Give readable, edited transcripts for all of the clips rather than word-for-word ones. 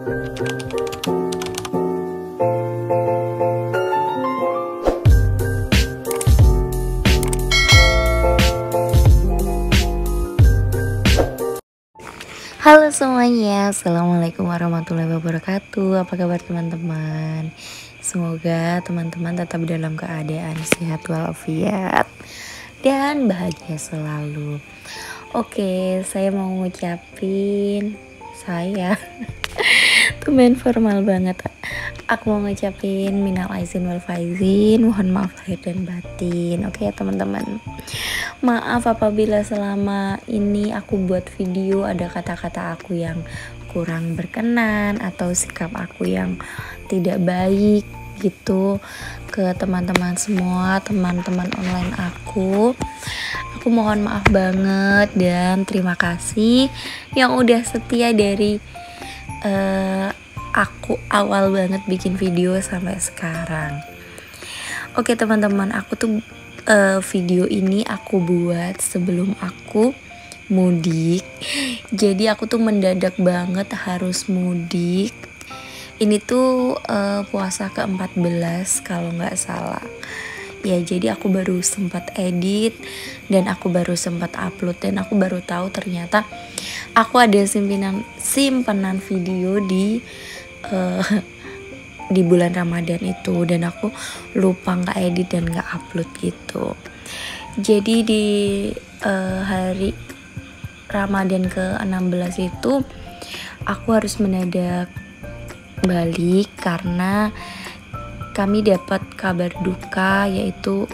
Halo semuanya, assalamualaikum warahmatullahi wabarakatuh. Apa kabar teman-teman? Semoga teman-teman tetap dalam keadaan sehat walafiat dan bahagia selalu. Oke, saya mau ngucapin tumben formal banget. Aku mau ngucapin minal aizin wal faizin, mohon maaf lahir dan batin. Oke ya teman-teman. Maaf apabila selama ini aku buat video ada kata-kata aku yang kurang berkenan atau sikap aku yang tidak baik gitu ke teman-teman semua, teman-teman online aku. Aku mohon maaf banget dan terima kasih yang udah setia dari aku awal banget bikin video sampai sekarang. Oke teman-teman, aku tuh video ini aku buat sebelum aku mudik. Jadi aku tuh mendadak banget harus mudik. Ini tuh puasa ke-14 kalau nggak salah. Ya jadi aku baru sempat edit dan aku baru sempat upload dan aku baru tahu ternyata aku ada simpanan video di bulan Ramadan itu dan aku lupa nggak edit dan nggak upload gitu. Jadi di hari Ramadan ke-16 itu aku harus mendadak balik karena kami dapat kabar duka, yaitu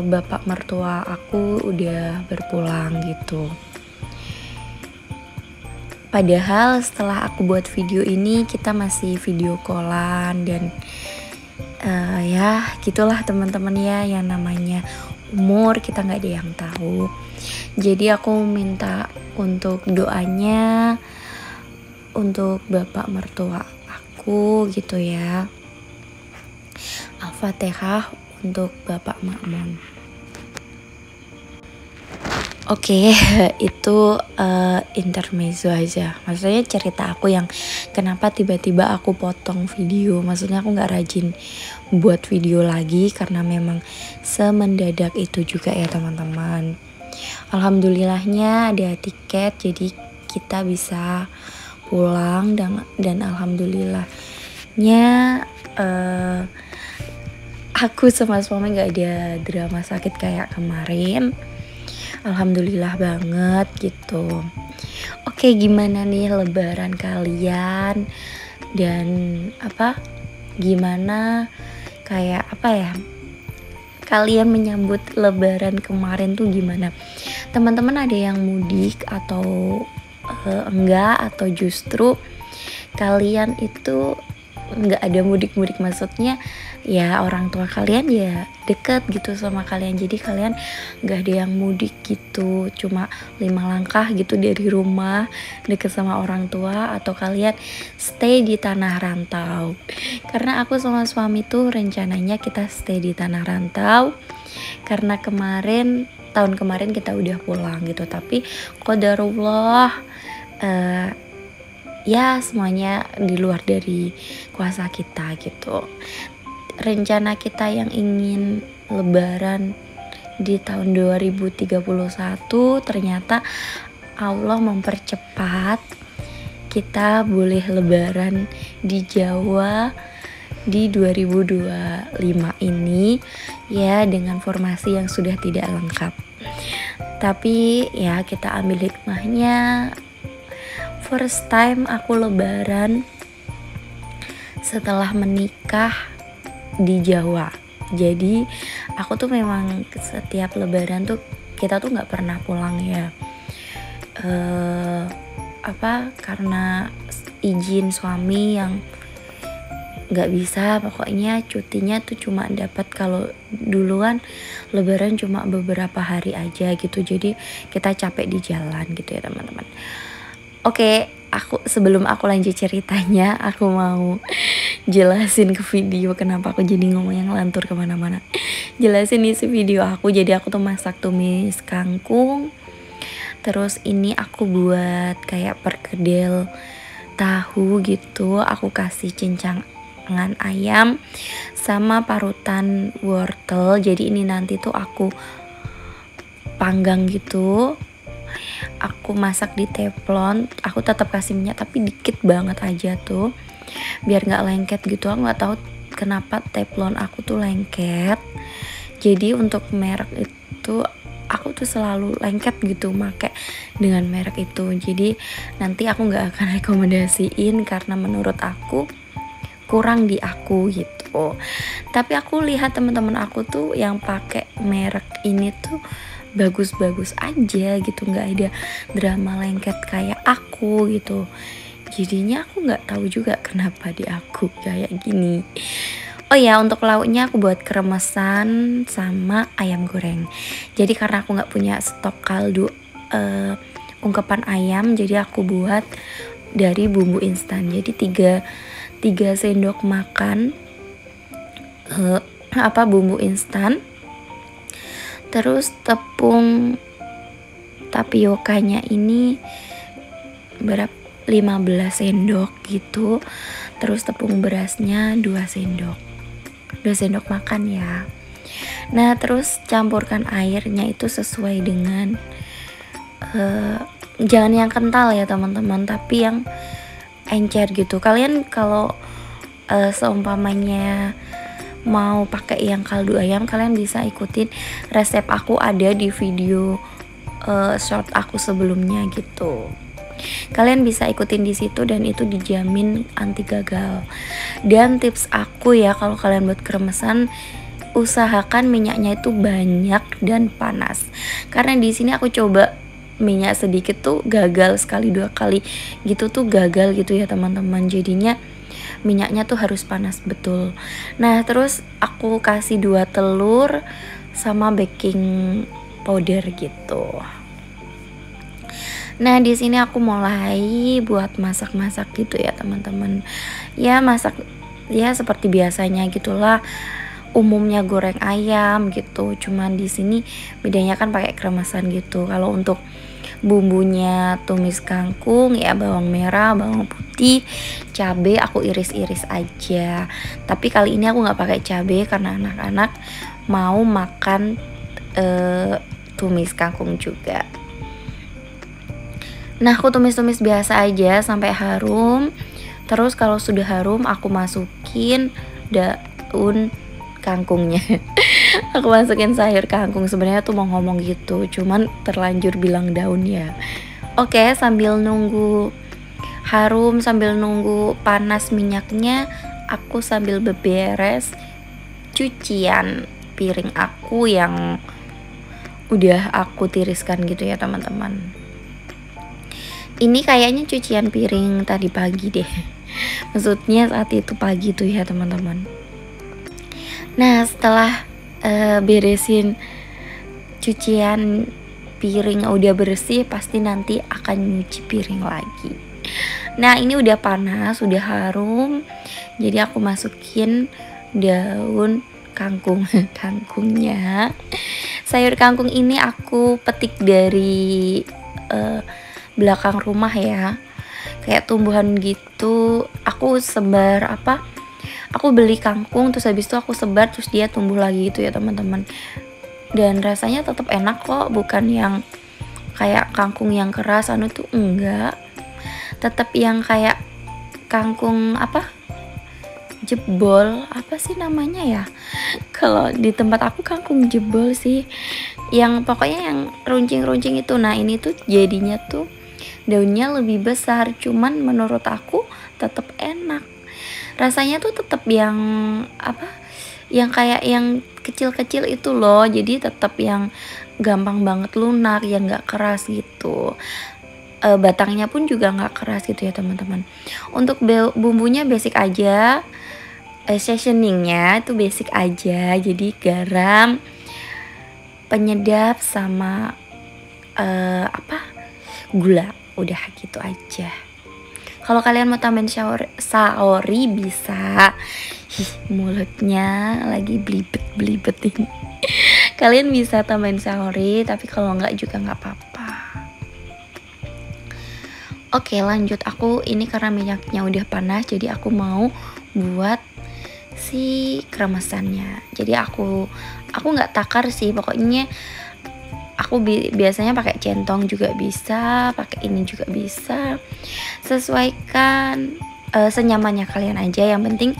bapak mertua aku udah berpulang gitu. Padahal setelah aku buat video ini kita masih video callan dan ya gitulah teman-teman ya, yang namanya umur kita nggak ada yang tahu. Jadi aku minta untuk doanya untuk bapak mertua aku gitu ya. Al-Fatihah untuk Bapak Makmun. Oke, itu intermezzo aja. Maksudnya cerita aku yang kenapa tiba-tiba aku potong video. Maksudnya aku nggak rajin buat video lagi karena memang semendadak itu juga ya teman-teman. Alhamdulillahnya ada tiket, jadi kita bisa pulang dan alhamdulillahnya aku sama suami gak ada drama sakit kayak kemarin. Alhamdulillah banget gitu. Oke, gimana nih lebaran kalian? Dan gimana kayak kalian menyambut lebaran kemarin tuh gimana? Teman-teman ada yang mudik atau enggak, atau justru kalian itu nggak ada mudik-mudik, maksudnya ya orang tua kalian ya deket gitu sama kalian, jadi kalian nggak ada yang mudik gitu, cuma 5 langkah gitu dari rumah deket sama orang tua, atau kalian stay di tanah rantau. Karena aku sama suami tuh rencananya kita stay di tanah rantau karena tahun kemarin kita udah pulang gitu, tapi qadarullah ya semuanya di luar dari kuasa kita gitu. Rencana kita yang ingin lebaran di tahun 2031 ternyata Allah mempercepat, kita boleh lebaran di Jawa di 2025 ini ya, dengan formasi yang sudah tidak lengkap. Tapi ya kita ambil hikmahnya. First time aku lebaran setelah menikah di Jawa. Jadi aku tuh memang setiap lebaran tuh kita tuh nggak pernah pulang ya. Karena izin suami yang nggak bisa, pokoknya cutinya tuh cuma dapat, kalau duluan lebaran cuma beberapa hari aja gitu. Jadi kita capek di jalan gitu ya teman-teman. Oke, sebelum aku lanjut ceritanya, aku mau jelasin ke video kenapa aku jadi ngomong yang lantur kemana-mana. Jelasin isi video aku. Jadi aku tuh masak tumis kangkung, terus ini aku buat kayak perkedel tahu gitu, aku kasih cincangan ayam sama parutan wortel. Jadi ini nanti tuh aku panggang gitu, aku masak di teflon. Aku tetap kasih minyak tapi dikit banget aja tuh, biar nggak lengket gitu. Aku nggak tahu kenapa teflon aku tuh lengket. Jadi untuk merek itu aku tuh selalu lengket gitu make dengan merek itu. Jadi nanti aku nggak akan rekomendasiin karena menurut aku kurang di aku gitu. Tapi aku lihat teman-teman aku tuh yang pakai merek ini tuh bagus-bagus aja gitu, nggak ada drama lengket kayak aku gitu. Jadinya aku nggak tahu juga kenapa di aku kayak gini. Oh ya, untuk lauknya aku buat kremesan sama ayam goreng. Jadi karena aku nggak punya stok kaldu ungkepan ayam, jadi aku buat dari bumbu instan. Jadi 3 sendok makan bumbu instan. Terus tepung tapiokanya ini berapa, 15 sendok gitu. Terus tepung berasnya 2 sendok makan ya. Nah terus campurkan airnya itu sesuai dengan jangan yang kental ya teman-teman, tapi yang encer gitu. Kalian kalau seumpamanya mau pakai yang kaldu ayam, kalian bisa ikutin resep aku, ada di video short aku sebelumnya gitu. Kalian bisa ikutin di situ dan itu dijamin anti gagal. Dan tips aku ya, kalau kalian buat kremesan, usahakan minyaknya itu banyak dan panas. Karena di sini aku coba minyak sedikit tuh gagal, sekali 2 kali gitu tuh gagal gitu ya teman-teman. Jadinya minyaknya tuh harus panas betul. Nah terus aku kasih 2 telur sama baking powder gitu. Nah di sini aku mulai buat masak-masak gitu ya teman-teman. Ya masak ya seperti biasanya gitulah, umumnya goreng ayam gitu. Cuman di sini bedanya kan pakai kremesan gitu. Kalau untuk bumbunya tumis kangkung ya, bawang merah, bawang putih, cabai aku iris-iris aja. Tapi kali ini aku nggak pakai cabai karena anak-anak mau makan tumis kangkung juga. Nah aku tumis-tumis biasa aja sampai harum. Terus kalau sudah harum aku masukin daun kangkungnya. Aku masukin sayur kangkung. Sebenarnya tuh mau ngomong gitu, cuman terlanjur bilang daun ya. Oke, sambil nunggu harum, sambil nunggu panas minyaknya, aku sambil beberes cucian piring aku yang udah aku tiriskan gitu ya teman-teman. Ini kayaknya cucian piring tadi pagi deh. Maksudnya saat itu pagi tuh ya teman-teman. Nah setelah beresin cucian piring udah bersih, pasti nanti akan nyuci piring lagi. Nah ini udah panas, udah harum. Jadi aku masukin daun kangkung. Kangkungnya, sayur kangkung ini aku petik dari belakang rumah ya, kayak tumbuhan gitu. Aku sebar aku beli kangkung, terus habis itu aku sebar, terus dia tumbuh lagi gitu ya teman-teman. Dan rasanya tetap enak kok, bukan yang kayak kangkung yang keras tuh enggak, tetap yang kayak kangkung jebol, apa sih namanya ya, kalau di tempat aku kangkung jebol sih, yang pokoknya yang runcing-runcing itu. Nah ini tuh jadinya tuh daunnya lebih besar, cuman menurut aku tetap enak. Rasanya tuh tetap yang yang kayak yang kecil-kecil itu loh. Jadi tetap yang gampang banget lunak, yang nggak keras gitu. Batangnya pun juga nggak keras gitu ya teman-teman. Untuk bumbunya basic aja, seasoningnya itu basic aja. Jadi garam, penyedap sama gula, udah gitu aja. Kalau kalian mau tambahin saori bisa. Mulutnya lagi blibet ini. Kalian bisa tambahin saori, tapi kalau enggak juga nggak apa-apa. Oke, lanjut. Aku ini karena minyaknya udah panas, jadi aku mau buat si kremesannya. Jadi aku nggak takar sih, pokoknya aku biasanya pakai centong juga bisa, pakai ini juga bisa. Sesuaikan senyamannya kalian aja. Yang penting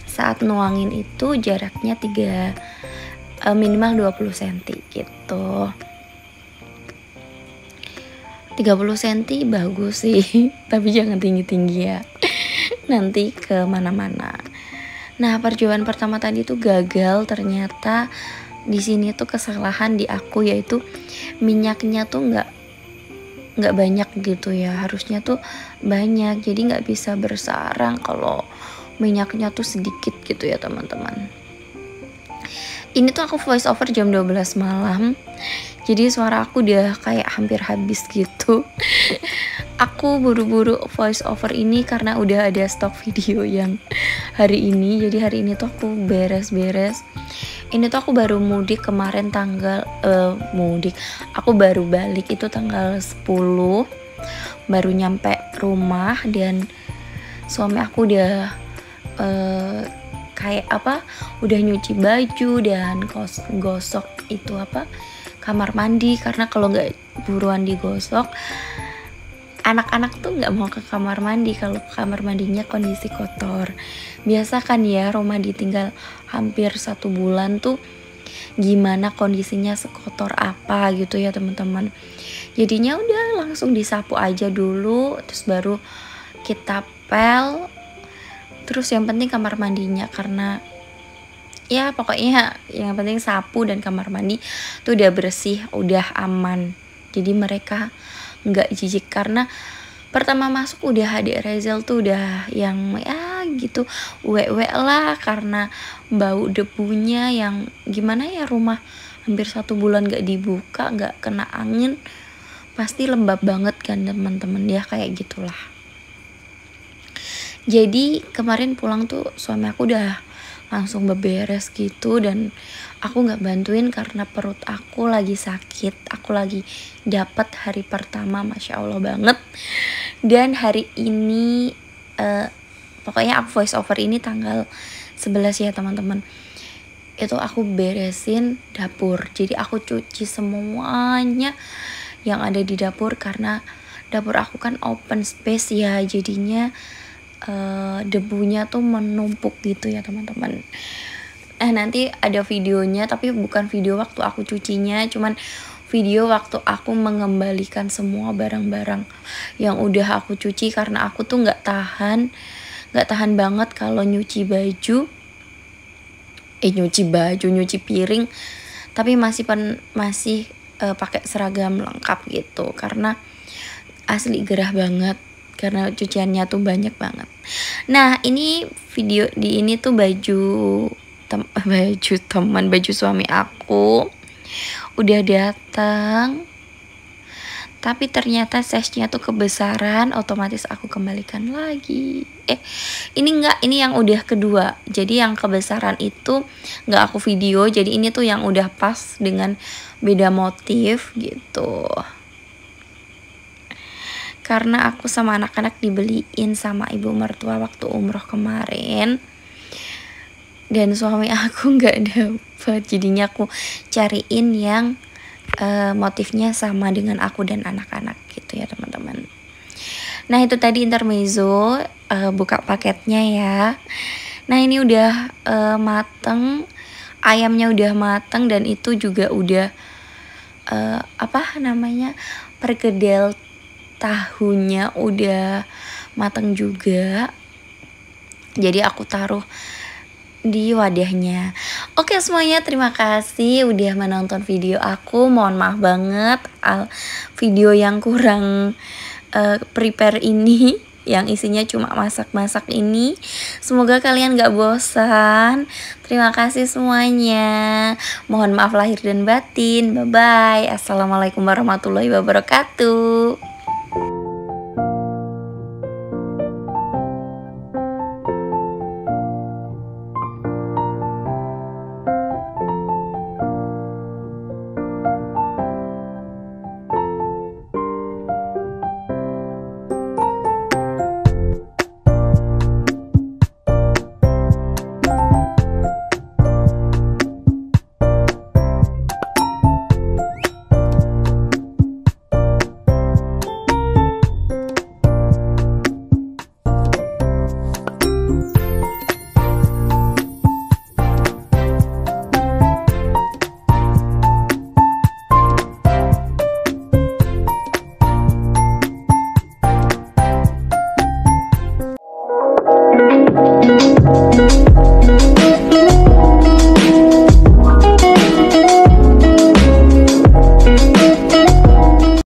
saat nuangin itu jaraknya minimal 20 cm gitu. 30 cm bagus sih, tapi jangan tinggi-tinggi ya. Nanti kemana-mana. Nah, percobaan pertama tadi tuh gagal. Ternyata di sini tuh kesalahan di aku, yaitu minyaknya tuh nggak banyak gitu ya. Harusnya tuh banyak, jadi nggak bisa bersarang kalau minyaknya tuh sedikit gitu ya teman-teman. Ini tuh aku voice over jam 12 malam, jadi suara aku udah kayak hampir habis gitu. Aku buru-buru voice over ini karena udah ada stok video yang hari ini. Jadi hari ini tuh aku beres-beres. Ini tuh aku baru mudik kemarin aku baru balik itu tanggal 10, baru nyampe rumah, dan suami aku udah udah nyuci baju dan gosok itu kamar mandi, karena kalau nggak buruan digosok anak-anak tuh nggak mau ke kamar mandi kalau kamar mandinya kondisi kotor. Biasa kan ya, rumah ditinggal hampir 1 bulan tuh gimana kondisinya, sekotor apa gitu ya teman-teman. Jadinya udah langsung disapu aja dulu, terus baru kita pel. Terus yang penting kamar mandinya, karena ya pokoknya yang penting sapu dan kamar mandi tuh udah bersih, udah aman. Jadi mereka nggak jijik, karena pertama masuk udah adik Rezel tuh udah yang ya gitu wek lah, karena bau debunya yang gimana ya, rumah hampir 1 bulan nggak dibuka, nggak kena angin, pasti lembab banget kan teman-teman ya, kayak gitulah. Jadi kemarin pulang tuh suami aku udah langsung beberes gitu, dan aku nggak bantuin karena perut aku lagi sakit. Aku lagi dapat hari pertama, masya Allah banget. Dan hari ini pokoknya aku voice over ini tanggal 11 ya teman-teman. Itu aku beresin dapur, jadi aku cuci semuanya yang ada di dapur, karena dapur aku kan open space ya, jadinya debunya tuh menumpuk gitu ya teman-teman. Nanti ada videonya, tapi bukan video waktu aku cucinya, cuman video waktu aku mengembalikan semua barang-barang yang udah aku cuci, karena aku tuh nggak tahan banget kalau nyuci piring tapi masih pakai seragam lengkap gitu, karena asli gerah banget karena cuciannya tuh banyak banget. Nah, ini video di ini tuh baju suami aku udah datang, tapi ternyata size-nya tuh kebesaran, otomatis aku kembalikan lagi. Ini yang udah kedua, jadi yang kebesaran itu nggak aku video, jadi ini tuh yang udah pas dengan beda motif gitu. Karena aku sama anak-anak dibeliin sama ibu mertua waktu umroh kemarin, dan suami aku nggak dapet, jadinya aku cariin yang motifnya sama dengan aku dan anak-anak gitu ya teman-teman. Nah, itu tadi intermezzo buka paketnya ya. Nah, ini udah mateng, ayamnya udah mateng, dan itu juga udah perkedel tahunya udah mateng juga. Jadi aku taruh di wadahnya. Oke semuanya, terima kasih udah menonton video aku. Mohon maaf banget video yang kurang prepare ini, yang isinya cuma masak-masak ini. Semoga kalian gak bosan. Terima kasih semuanya. Mohon maaf lahir dan batin. Bye bye. Assalamualaikum warahmatullahi wabarakatuh.